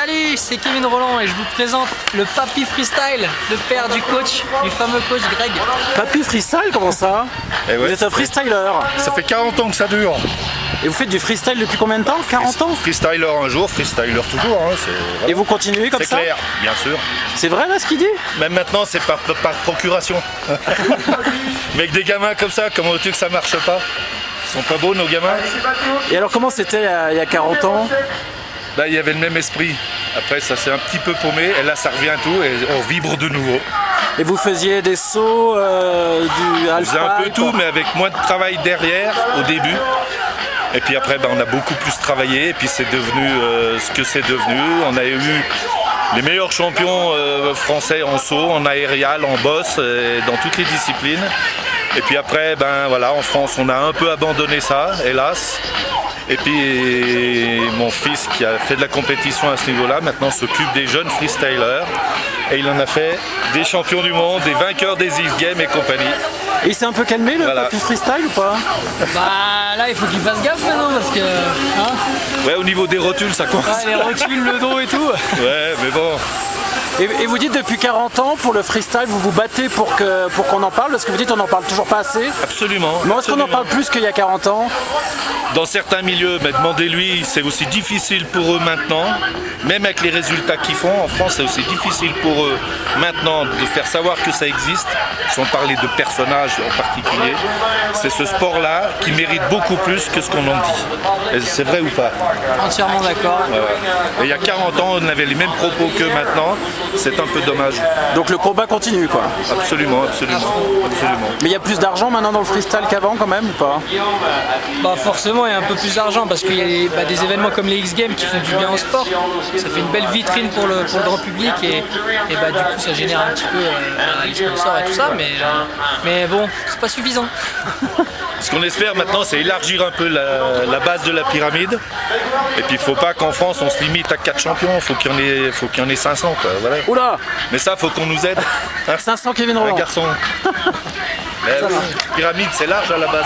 Salut, c'est Kevin Roland et je vous présente le Papy Freestyle, le père du coach, du fameux coach Greg. Papy Freestyle, comment ça? Ouais, vous êtes un freestyler. Ça fait 40 ans que ça dure. Et vous faites du freestyle depuis combien de temps? 40 ans? Freestyler un jour, freestyler toujours. Hein, et vous continuez comme ça? C'est clair, bien sûr. C'est vrai là ce qu'il dit? Même maintenant c'est par procuration. Mais avec des gamins comme ça, comment veux-tu que ça marche pas? Ils sont pas beaux nos gamins? Et alors comment c'était il y a 40 ans? Bah, il y avait le même esprit. Après ça s'est un petit peu paumé et là ça revient tout et on vibre de nouveau. Et vous faisiez des sauts, du halfpipe? On faisait un peu tout mais avec moins de travail derrière au début. Et puis après on a beaucoup plus travaillé et puis c'est devenu ce que c'est devenu. On a eu les meilleurs champions français en saut, en aérial, en bosse, dans toutes les disciplines. Et puis après, voilà, en France, on a un peu abandonné ça, hélas. Et puis mon fils qui a fait de la compétition à ce niveau-là, maintenant s'occupe des jeunes freestylers. Et il en a fait des champions du monde, des vainqueurs des X-Games et compagnie. Et il s'est un peu calmé le Papy Freestyle ou pas? Bah là il faut qu'il fasse gaffe maintenant parce que... Hein, ouais, au niveau des rotules ça commence. Ouais, les rotules, le dos et tout. Ouais, mais bon... Et vous dites depuis 40 ans, pour le freestyle, vous vous battez pour qu'on en parle, parce que vous dites on n'en parle toujours pas assez. Absolument. Mais est-ce qu'on en parle plus qu'il y a 40 ans? Dans certains milieux, mais demandez-lui, c'est aussi difficile pour eux maintenant, même avec les résultats qu'ils font. En France, c'est aussi difficile pour eux maintenant de faire savoir que ça existe, sans parler de personnages en particulier. C'est ce sport-là qui mérite beaucoup plus que ce qu'on en dit. C'est vrai ou pas? Entièrement d'accord. Et il y a 40 ans, on avait les mêmes propos que maintenant. C'est un peu dommage. Donc le combat continue quoi? Absolument, absolument, absolument. Mais il y a plus d'argent maintenant dans le freestyle qu'avant quand même ou pas? Bah forcément il y a un peu plus d'argent parce qu'il y a des événements comme les X-Games qui font du bien au sport. Ça fait une belle vitrine pour le grand public et du coup ça génère un petit peu les sponsors et tout ça mais bon, c'est pas suffisant. Ce qu'on espère maintenant, c'est élargir un peu la base de la pyramide. Et puis il ne faut pas qu'en France on se limite à 4 champions, il faut qu'il y en ait 500 quoi, voilà. Oula! Mais ça, faut qu'on nous aide. Hein, 500 Kevin Roland. Un garçon. Pyramide, c'est large à la base.